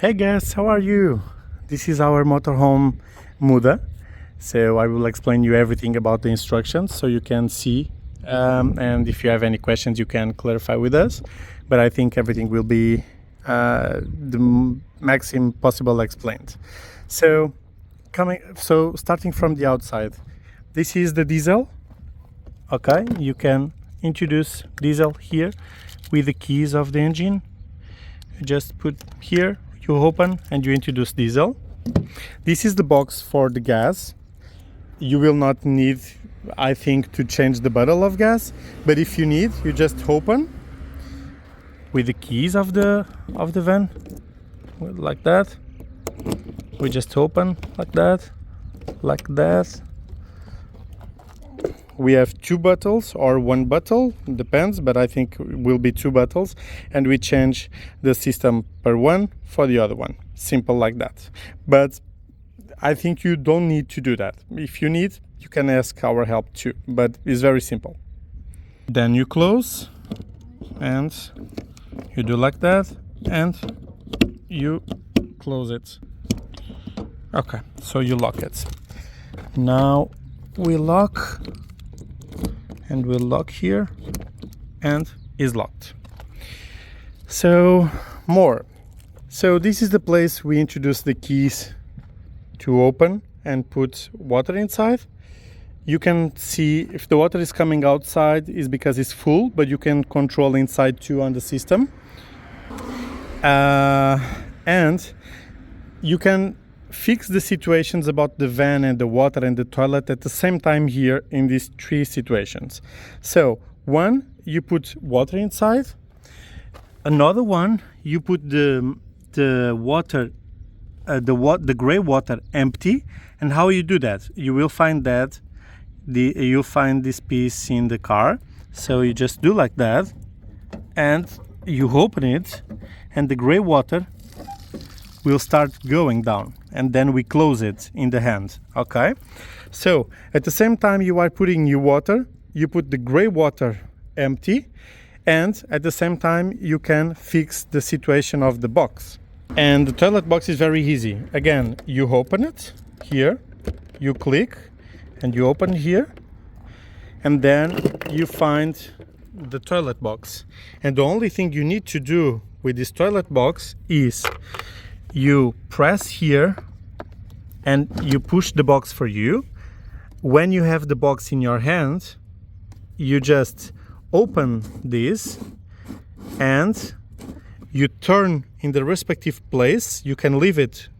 Hey guys, how are you? This is our motorhome Muda. So I will explain you everything about the instructions so you can see. And if you have any questions, you can clarify with us. But I think everything will be the maximum possible explained. So starting from the outside, this is the diesel. Okay, you can introduce diesel here with the keys of the engine. You just put here, you open and you introduce diesel. This is the box for the gas. You will not need, I think, to change the bottle of gas, but if you need, you just open with the keys of the van, like that. We just open like that, like that. We have two bottles or one bottle, depends, but I think it will be two bottles, and we change the system per one for the other one. Simple like that. But I think you don't need to do that. If you need, you can ask our help too, but it's very simple. Then you close and you do like that and you close it. Okay, so you lock it. Now we lock, and we'll lock here and is locked. So this is the place we introduce the keys to open and put water inside. You can see if the water is coming outside is because it's full, but you can control inside too on the system. And you can fix the situations about the van and the water and the toilet at the same time here in these three situations. So one, you put water inside. Another one, you put the water, the gray water empty. And how you do that? You will find that you'll find this piece in the car. So you just do like that, and you open it, and the gray water will start going down, and then we close it in the hand. Okay, so at the same time you are putting new water, you put the gray water empty, and at the same time you can fix the situation of the box. And the toilet box is very easy. Again, you open it here, you click and you open here, and then you find the toilet box. And the only thing you need to do with this toilet box is you press here and you push the box for you. When you have the box in your hand, you just open this and you turn in the respective place. You can leave it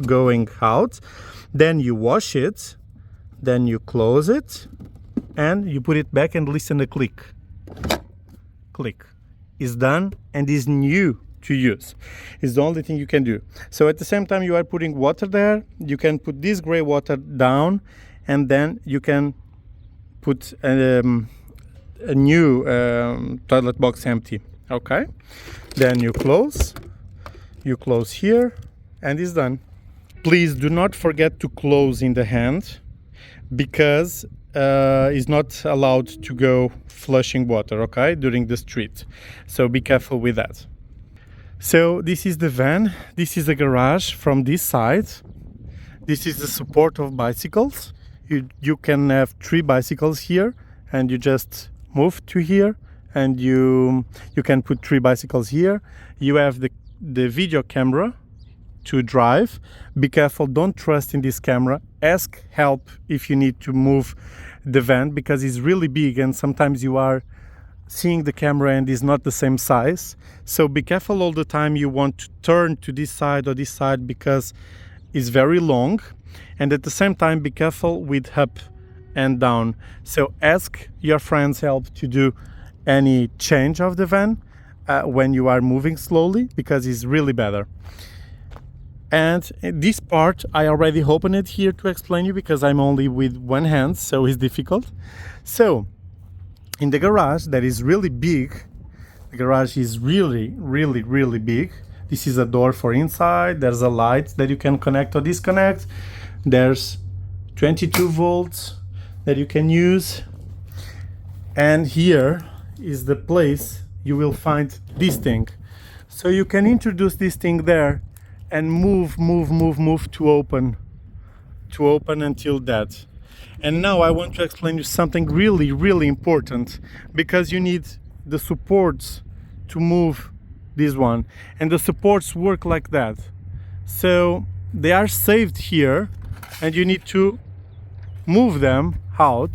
going out, then you wash it, then you close it and you put it back and listen to click. Click is done and is new to use. It's the only thing you can do. So at the same time you are putting water there, you can put this gray water down, and then you can put a new toilet box empty. Okay, then you close here and it's done. Please do not forget to close in the hand, because it's not allowed to go flushing water, okay, during the street. So be careful with that. So this is the van, this is the garage from this side. This is the support of bicycles. You can have 3 bicycles here, and you just move to here, and you can put 3 bicycles here. You have the video camera to drive. Be careful, don't trust in this camera. Ask help if you need to move the van, because it's really big and sometimes you are seeing the camera and is not the same size. So be careful all the time you want to turn to this side or this side, because it's very long. And at the same time be careful with up and down. So ask your friends help to do any change of the van when you are moving slowly, because it's really better. And this part I already opened it here to explain you, because I'm only with one hand, so it's difficult. So in the garage, that is really big. The garage is really big. This is a door for inside. There's a light that you can connect or disconnect. There's 22 volts that you can use. And here is the place you will find this thing. So you can introduce this thing there and move to open until that. And now I want to explain you something really important, because you need the supports to move this one, and the supports work like that. So they are saved here, and you need to move them out,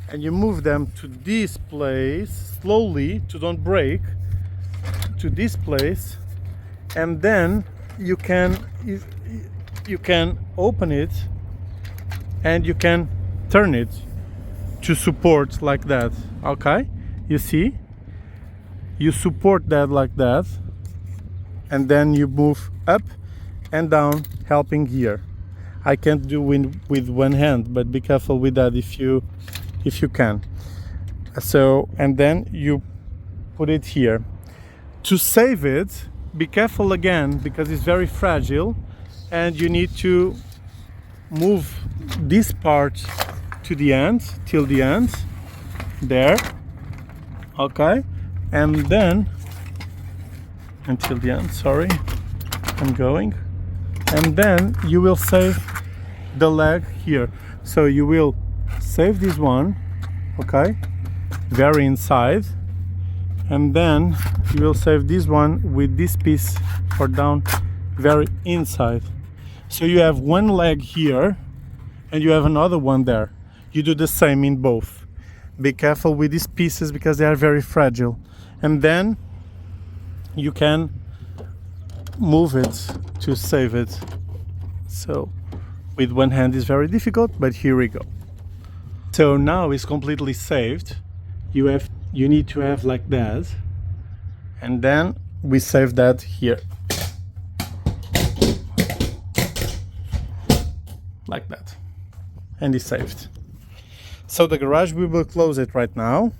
and you move them to this place slowly to don't break, to this place, and then you can open it and you can turn it to support like that. Okay, you see, you support that like that, and then you move up and down, helping here. I can't do with one hand, but be careful with that if you can. So, and then you put it here. To save it, be careful again, because it's very fragile, and you need to move this part to the end, till the end, there, okay, and then until the end, sorry, I'm going, and then you will save the leg here. So you will save this one, okay, very inside, and then you will save this one with this piece for down, very inside. So you have one leg here and you have another one there. You do the same in both. Be careful with these pieces because they are very fragile. And then you can move it to save it. So with one hand is very difficult, but here we go. So now it's completely saved. You need to have like that, and then we save that here like that, and it's saved. So the garage, we will close it right now.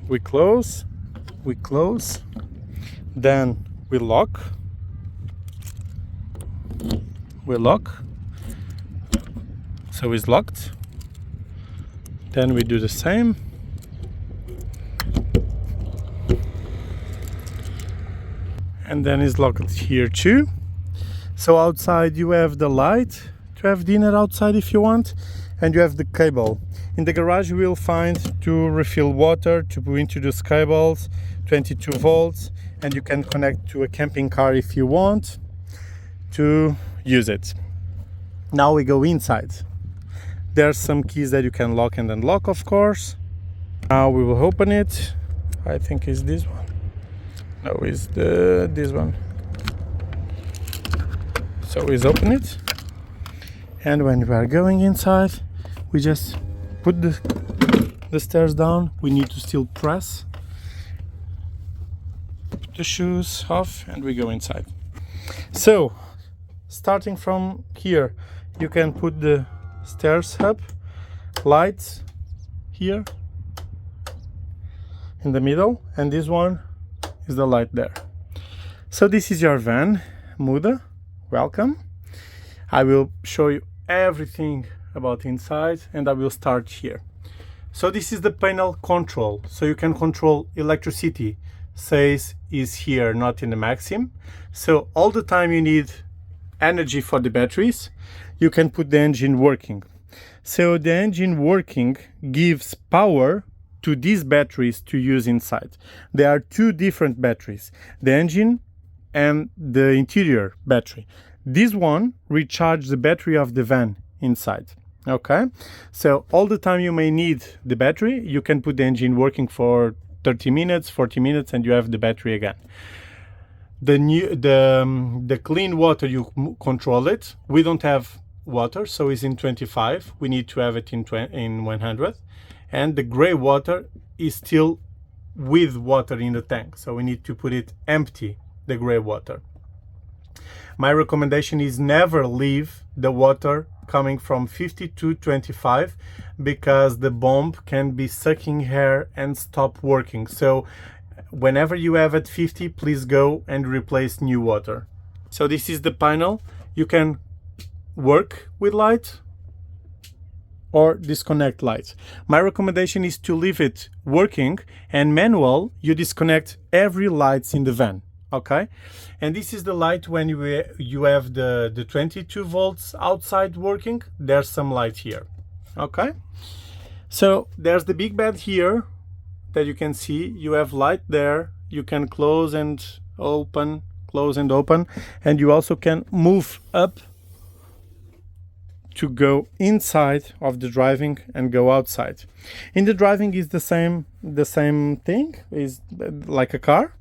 We close, then we lock, so it's locked. Then we do the same. And then it's locked here too. So outside you have the light to have dinner outside if you want, and you have the cable. In the garage you will find to refill water, to introduce cables, 22 volts, and you can connect to a camping car if you want to use it. Now we go inside. There's some keys that you can lock and unlock, of course. Now we will open it. I think it's this one. No, it's this one. So we open it, and when we are going inside, we just put the stairs down. We need to still press, put the shoes off, and we go inside. So starting from here, you can put the stairs up, lights here in the middle, and this one is the light there. So this is your van, Muda. Welcome. I will show you everything about inside, and I will start here. So this is the panel control, so you can control electricity. Says is here, not in the maxim. So all the time you need energy for the batteries, you can put the engine working. So the engine working gives power to these batteries to use inside. There are two different batteries, the engine and the interior battery. This one recharges the battery of the van inside. Okay, so all the time you may need the battery, you can put the engine working for 30 minutes, 40 minutes, and you have the battery again. The clean water, you control it. We don't have water, so it's in 25. We need to have it in 100. And the gray water is still with water in the tank, so we need to put it empty, the gray water. My recommendation is never leave the water coming from 50 to 25, because the bomb can be sucking air and stop working. So whenever you have at 50, please go and replace new water. So this is the panel. You can work with light or disconnect lights. My recommendation is to leave it working, and manual, you disconnect every lights in the van, okay? And this is the light when you have the 22 volts outside working. There's some light here, okay? So there's the big bed here that you can see. You have light there. You can close and open, close and open, and you also can move up to go inside of the driving and go outside. In the driving is the same thing, is like a car.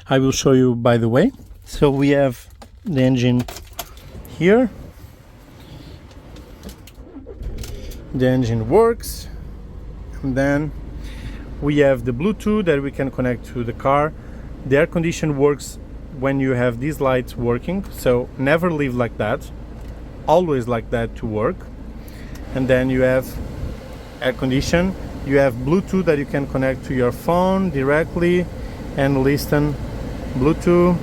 I will show you by the way. So we have the engine here. The engine works, and then we have the Bluetooth that we can connect to the car. The air condition works when you have these lights working, so never leave like that, always like that to work. And then you have air condition, you have Bluetooth that you can connect to your phone directly and listen Bluetooth,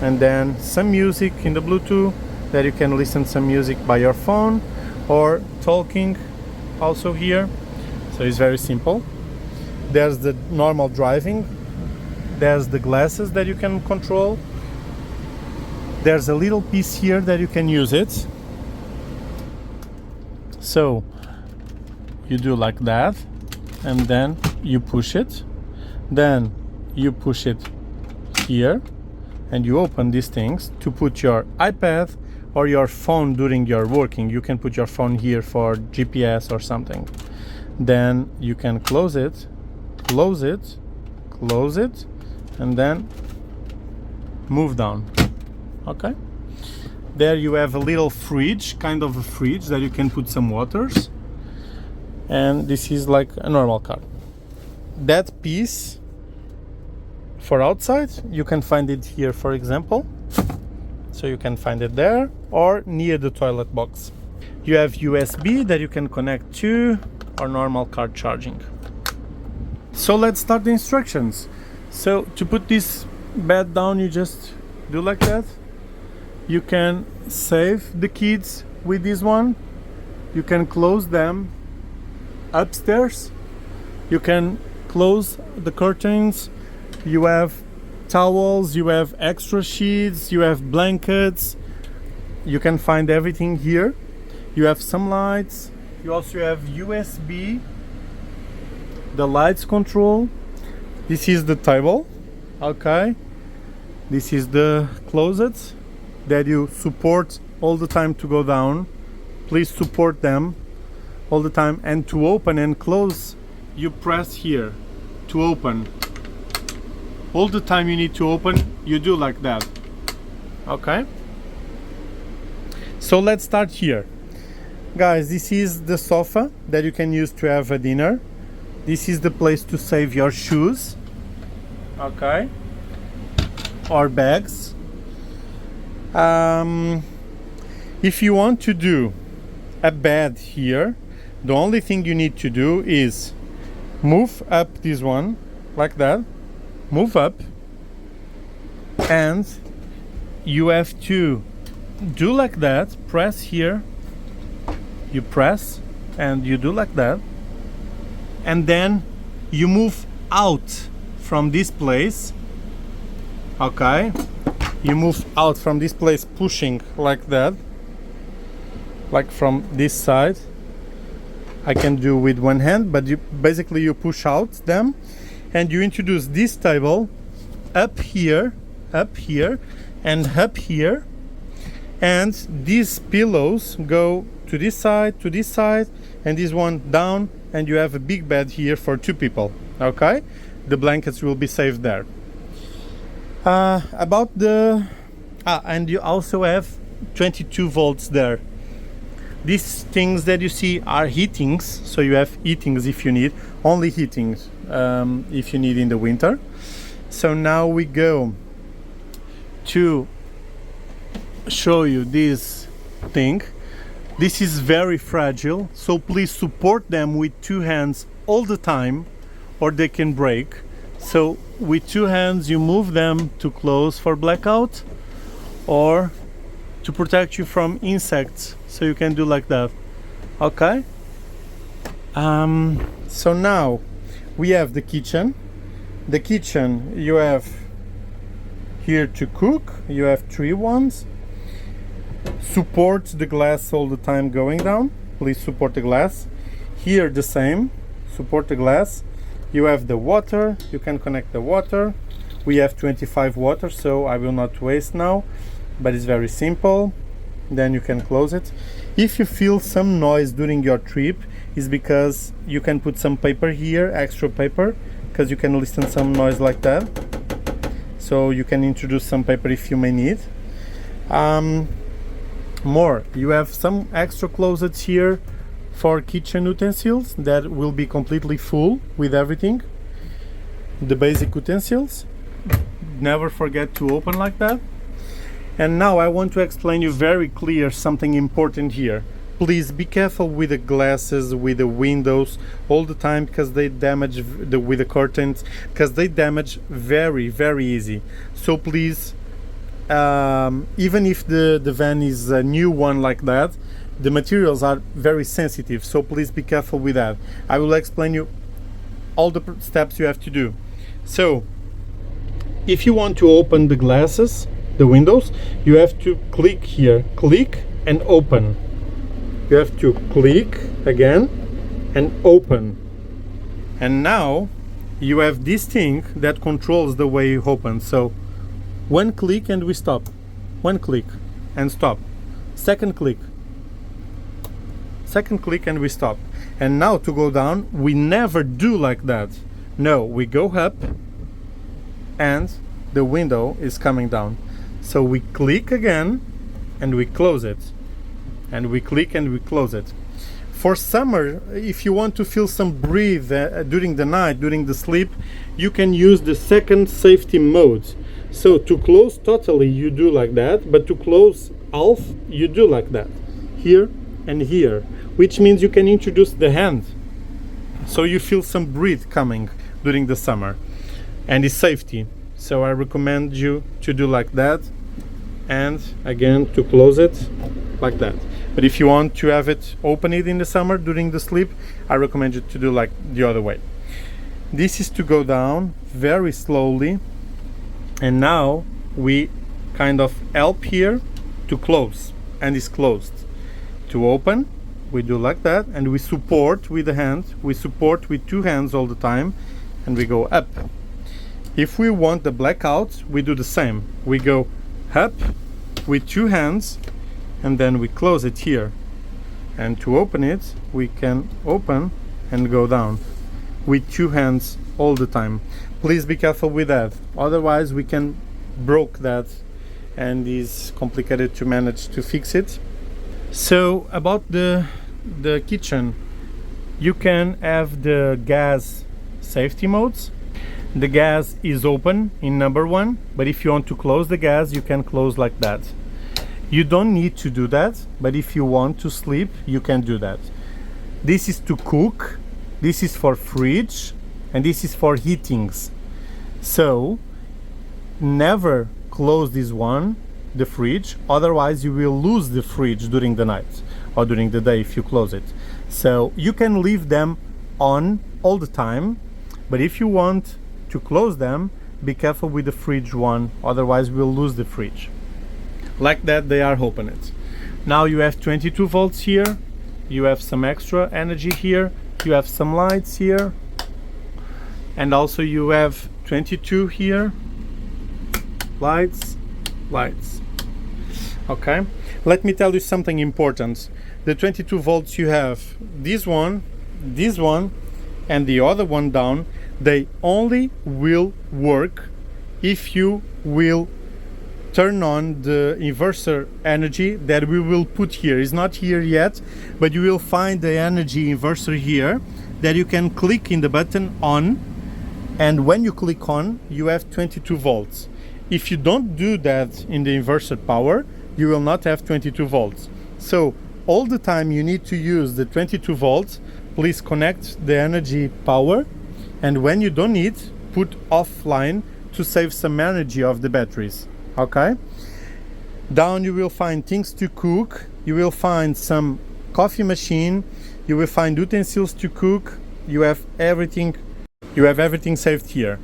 and then some music in the Bluetooth that you can listen some music by your phone or talking also here. So it's very simple. There's the normal driving, there's the glasses that you can control, there's a little piece here that you can use it. So you do like that, and then you push it, then you push it here, and you open these things to put your iPad or your phone during your working. You can put your phone here for GPS or something. Then you can close it, close it, close it, and then move down. Okay, there you have a little fridge, kind of a fridge that you can put some waters, and this is like a normal car. That piece for outside, you can find it here, for example. So you can find it there or near the toilet box. You have USB that you can connect to or normal car charging. So let's start the instructions. So to put this bed down, you just do like that. You can save the kids with this one. You can close them upstairs. You can close the curtains. You have towels, you have extra sheets, you have blankets. You can find everything here. You have some lights. You also have USB, the lights control. This is the table, okay. This is the closet that you support all the time to go down. Please support them all the time. And to open and close, you press here to open. All the time you need to open, you do like that, okay. So let's start here. Guys, this is the sofa that you can use to have a dinner. This is the place to save your shoes, okay, or bags. If you want to do a bed here, the only thing you need to do is move up this one like that, move up, and you have to do like that, press here, you press and you do like that, and then you move out from this place, okay. You move out from this place pushing like that, like from this side. I can do with one hand, but you basically push out them, and you introduce this table up here, and up here, and these pillows go to this side, and this one down, and you have a big bed here for 2 people, okay. The blankets will be saved there. About the and you also have 22 volts there. These things that you see are heatings, so you have heatings if you need, only heatings if you need in the winter. So now we go to show you this thing. This is very fragile, so please support them with 2 hands all the time or they can break. So with 2 hands you move them to close for blackout or to protect you from insects, so you can do like that, okay. So now we have the kitchen. The kitchen, you have here to cook, you have 3 ones. Support the glass all the time going down. Please support the glass. Here the same, support the glass. You have the water, you can connect the water. We have 25 water, so I will not waste now, but it's very simple. Then you can close it. If you feel some noise during your trip, is because you can put some paper here, extra paper, because you can listen some noise like that. So you can introduce some paper if you may need. More, you have some extra closets here for kitchen utensils that will be completely full with everything. The basic utensils. Never forget to open like that. And now I want to explain you very clear something important here. Please be careful with the glasses, with the windows all the time, because they damage with the curtains, because they damage very, very easy. So please, even if the van is a new one like that, the materials are very sensitive, so please be careful with that. I will explain you all the steps you have to do. So if you want to open the glasses, the windows, you have to click here, click and open. You have to click again and open. And now you have this thing that controls the way you open. So one click and we stop. One click and stop. Second click. Second click and we stop. And now to go down, we never do like that. No, we go up and the window is coming down. So we click again and we close it. And we click and we close it. For summer, if you want to feel some breathe during the night, during the sleep, you can use the second safety mode. So to close totally, you do like that, but to close half, you do like that. Here and here, which means you can introduce the hand. So you feel some breathe coming during the summer. And it's safety. So I recommend you to do like that. And again, to close it like that. But if you want to have it open it in the summer during the sleep, I recommend you to do like the other way. This is to go down very slowly. And now we kind of help here to close, and it's closed. To open, we do like that, and we support with the hand. We support with 2 hands all the time, and we go up. If we want the blackout, we do the same. We go up with 2 hands, and then we close it here. And to open it, we can open and go down with 2 hands all the time. Please be careful with that, otherwise we can broke that and is complicated to manage to fix it. So about the kitchen, you can have the gas safety modes. The gas is open in number 1, but if you want to close the gas, you can close like that. You don't need to do that, but if you want to sleep, you can do that. This is to cook, this is for fridge, and this is for heatings. So never close this one, the fridge, otherwise you will lose the fridge during the night or during the day if you close it. So you can leave them on all the time, but if you want to close them, be careful with the fridge one, otherwise we'll lose the fridge. Like that, they are open it. Now you have 22 volts here, you have some extra energy here, you have some lights here, and also you have 22 here, lights. Okay, let me tell you something important. The 22 volts you have, this one, and the other one down, they only will work if you will turn on the inverter energy that we will put here. It's not here yet, but you will find the energy inverter here that you can click in the button on, and when you click on, you have 22 volts. If you don't do that in the inverter power, you will not have 22 volts. So all the time you need to use the 22 volts. Please connect the energy power, and when you don't need, put offline to save some energy of the batteries. Okay, down you will find things to cook, you will find some coffee machine, you You will find utensils to cook. You have everything saved here.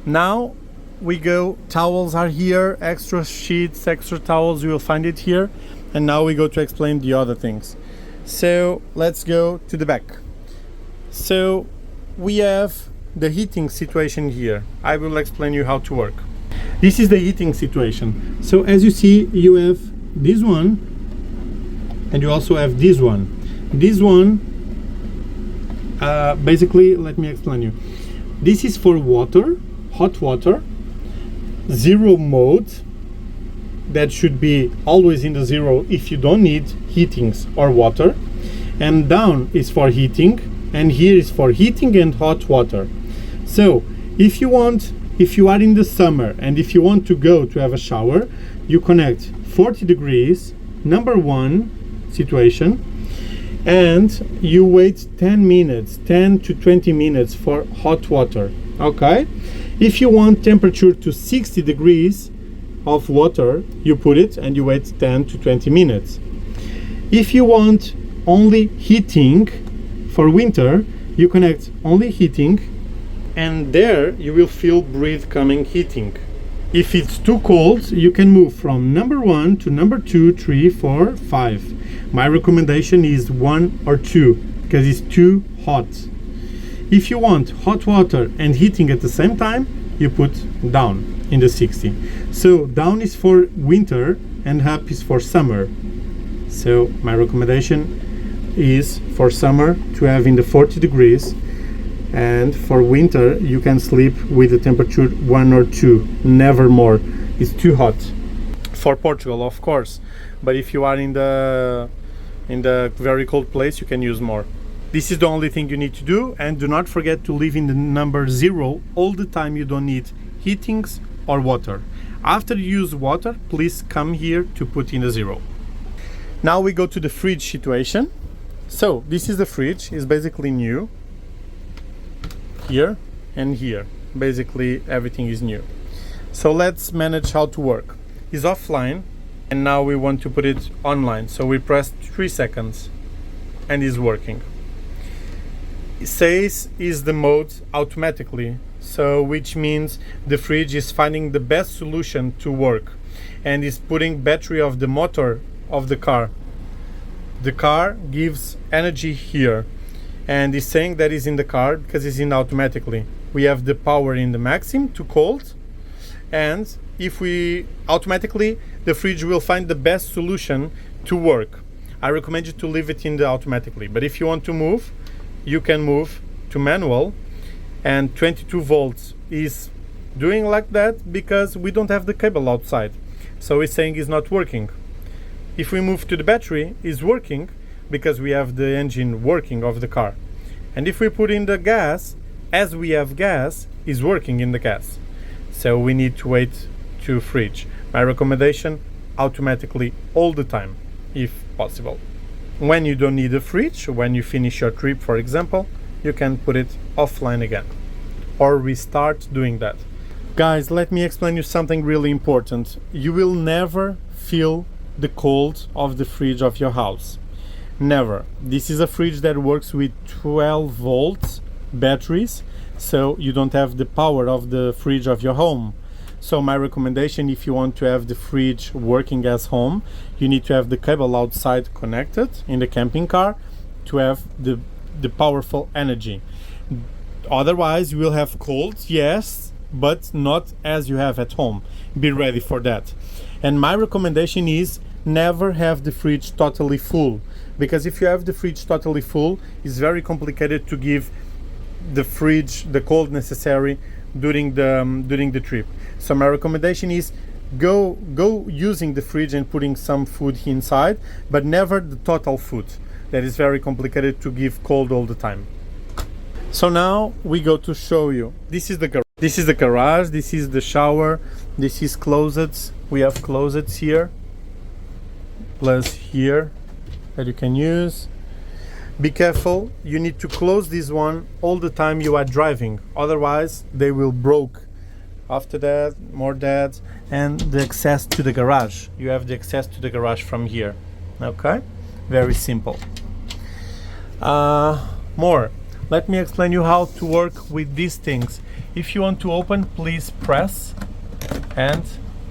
Now we go, towels are here, extra sheets, extra towels, you will find it here. And now we go to explain the other things. So let's go to the back. So we have the heating situation here. I will explain you how to work. This is the heating situation. So as you see, you have this one and you also have this one. This one, basically, let me explain you. This is for water, hot water, zero mode. That should be always in the zero if you don't need heatings or water. And down is for heating, and here is for heating and hot water. So if you are in the summer and if you want to go to have a shower, you connect 40 degrees, number one situation, and you wait 10 minutes, 10 to 20 minutes for hot water. Okay? If you want temperature to 60 degrees of water, you put it and you wait 10 to 20 minutes. If you want only heating for winter, you connect only heating, and there you will feel breathe coming heating. If it's too cold, you can move from number 1 to number 2, 3, 4, 5. My recommendation is 1 or 2 because it's too hot. If you want hot water and heating at the same time, you put down in the 60. So down is for winter and up is for summer. So my recommendation is for summer to have in the 40 degrees, and for winter you can sleep with the temperature 1 or 2, never more. It's too hot. For Portugal, of course, but if you are in the very cold place, you can use more. This is the only thing you need to do, and do not forget to leave in the number 0 all the time. You don't need heatings or water. After you use water, please come here to put in the 0. Now we go to the fridge situation. So this is the fridge, it's basically new. Here and here, basically everything is new. So let's manage how to work. It's offline, and now we want to put it online. So we press 3 seconds and it's working. It says is the mode automatically, so which means the fridge is finding the best solution to work and is putting battery of the motor of the car. The car gives energy here and is saying that is in the car because it's in automatically. We have the power in the maximum to cold, and if we automatically, the fridge will find the best solution to work. I recommend you to leave it in the automatically, but if you want to move, you can move to manual, and 22 volts is doing like that because we don't have the cable outside, so it's saying it's not working. If we move to the battery, it's working because we have the engine working of the car. And if we put in the gas, as we have gas, is working in the gas. So we need to wait to fridge. My recommendation, automatically all the time, if possible. When you don't need a fridge, when you finish your trip, for example, you can put it offline again or restart doing that. Guys, let me explain you something really important. You will never feel the cold of the fridge of your house. Never. This is a fridge that works with 12 volts batteries, so you don't have the power of the fridge of your home. So my recommendation, if you want to have the fridge working as home, you need to have the cable outside connected in the camping car to have the powerful energy. Otherwise you will have cold, yes, but not as you have at home. Be ready for that. And my recommendation is never have the fridge totally full, because if you have the fridge totally full, it's very complicated to give the fridge the cold necessary during the trip. So my recommendation is go using the fridge and putting some food inside, but never the total food. That is very complicated to give cold all the time. So now we go to show you. This is the garage. This is the shower. This is closets. We have closets here, plus here that you can use. Be careful, you need to close this one all the time you are driving, otherwise they will broke. After that, more that, and the access to the garage. You have the access to the garage from here. Okay, very simple. More. Let me explain you how to work with these things. If you want to open, please press and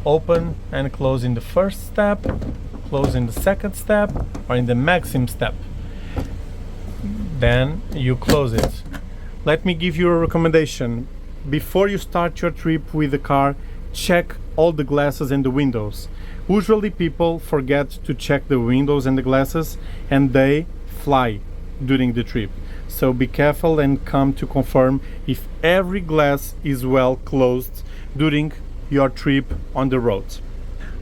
open and close in the first step, close in the second step, or in the maximum step. Then you close it. Let me give you a recommendation. Before you start your trip with the car, check all the glasses and the windows. Usually people forget to check the windows and the glasses and they fly during the trip. So be careful and come to confirm if every glass is well closed during your trip on the road.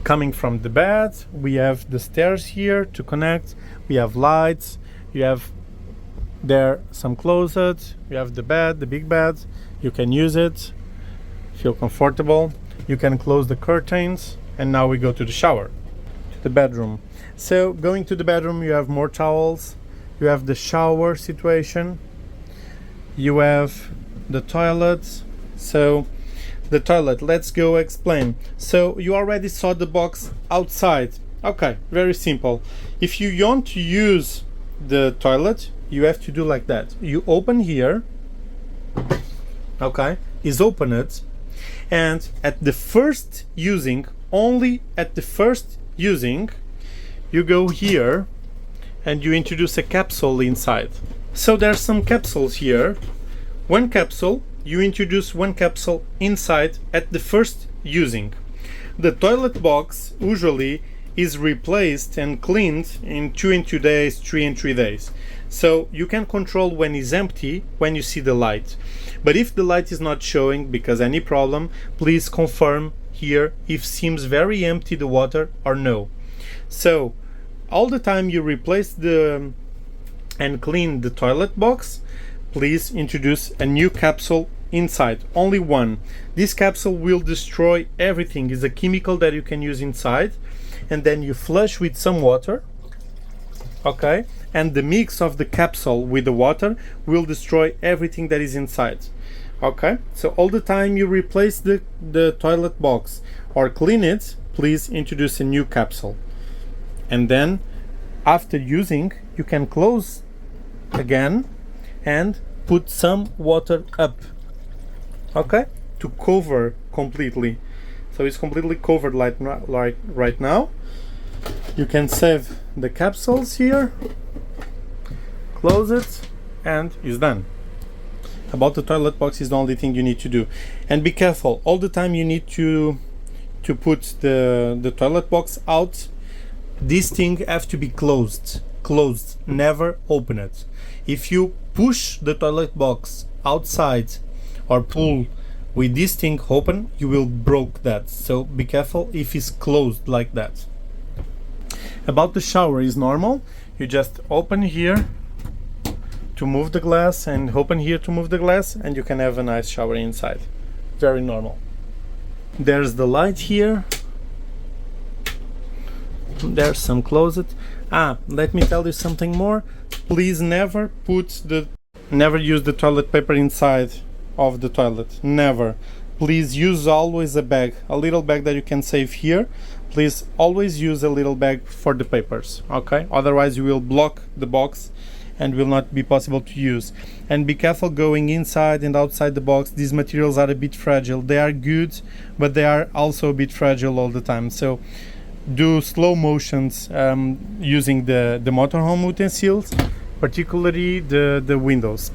Coming from the bed, we have the stairs here to connect, we have lights, you have there some closets, you have the bed, the big bed, you can use it, feel comfortable, you can close the curtains, and now we go to the shower, to the bedroom. So going to the bedroom, you have more towels, you have the shower situation, you have the toilet. So the toilet, let's go explain. So you already saw the box outside. Okay, very simple. If you want to use the toilet, you have to do like that. You open here, okay, is open it, and at the first using, only at the first using, you go here and you introduce a capsule inside. So there's some capsules here. One capsule, you introduce one capsule inside at the first using. The toilet box usually is replaced and cleaned in 2 in 2 days, 3 in 3 days. So you can control when it's empty when you see the light. But if the light is not showing because any problem, please confirm here if seems very empty the water or no. So all the time you replace the and clean the toilet box, please introduce a new capsule inside, only one. This capsule will destroy everything. It's a chemical that you can use inside, and then you flush with some water, okay, and the mix of the capsule with the water will destroy everything that is inside. Okay, so all the time you replace the toilet box or clean it, please introduce a new capsule. And then after using, you can close again and put some water up, okay, to cover completely. So it's completely covered like right now. You can save the capsules here, close it, and it's done. About the toilet box is the only thing you need to do. And be careful, all the time you need to put the toilet box out. This thing have to be closed, never open it. If you push the toilet box outside or pull with this thing open, you will broke that. So be careful if it's closed like that. About the shower is normal. You just open here to move the glass and open here to move the glass, and you can have a nice shower inside. Very normal. There's the light here. There's some closet. Let me tell you something more. Please never use the toilet paper inside of the toilet. Never. Please use always a bag, a little bag that you can save here. Please always use a little bag for the papers, okay? Otherwise you will block the box and will not be possible to use. And be careful going inside and outside the box. These materials are a bit fragile. They are good, but they are also a bit fragile all the time. So do slow motions using the motorhome utensils, particularly the windows.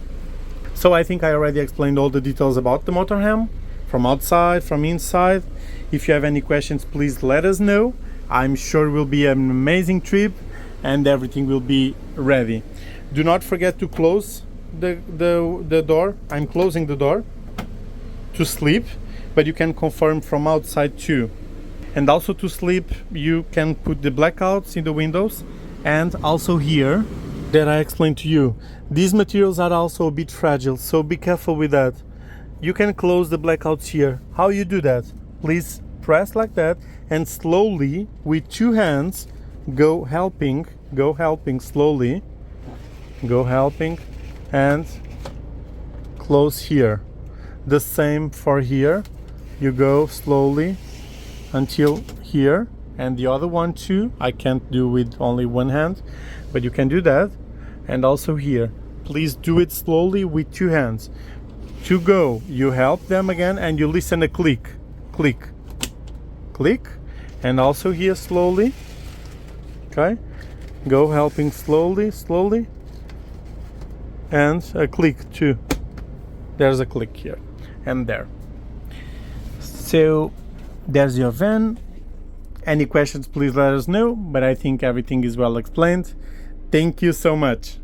So I think I already explained all the details about the motorhome, from outside, from inside. If you have any questions, please let us know. I'm sure it will be an amazing trip and everything will be ready. Do not forget to close the door. I'm closing the door to sleep, but you can confirm from outside too. And also to sleep, you can put the blackouts in the windows, and also here that I explained to you. These materials are also a bit fragile, so be careful with that. You can close the blackouts here. How you do that? Please press like that and slowly with 2 hands go helping slowly, go helping and close here. The same for here. You go slowly until here, and the other one too. I can't do with only one hand, but you can do that. and also here. Please do it slowly with 2 hands. To go, you help them again and you listen a click, click, click, and also here slowly. Okay, go helping slowly, slowly, and a click too. There's a click here and there. So there's your van. Any questions, please let us know, but I think everything is well explained. Thank you so much.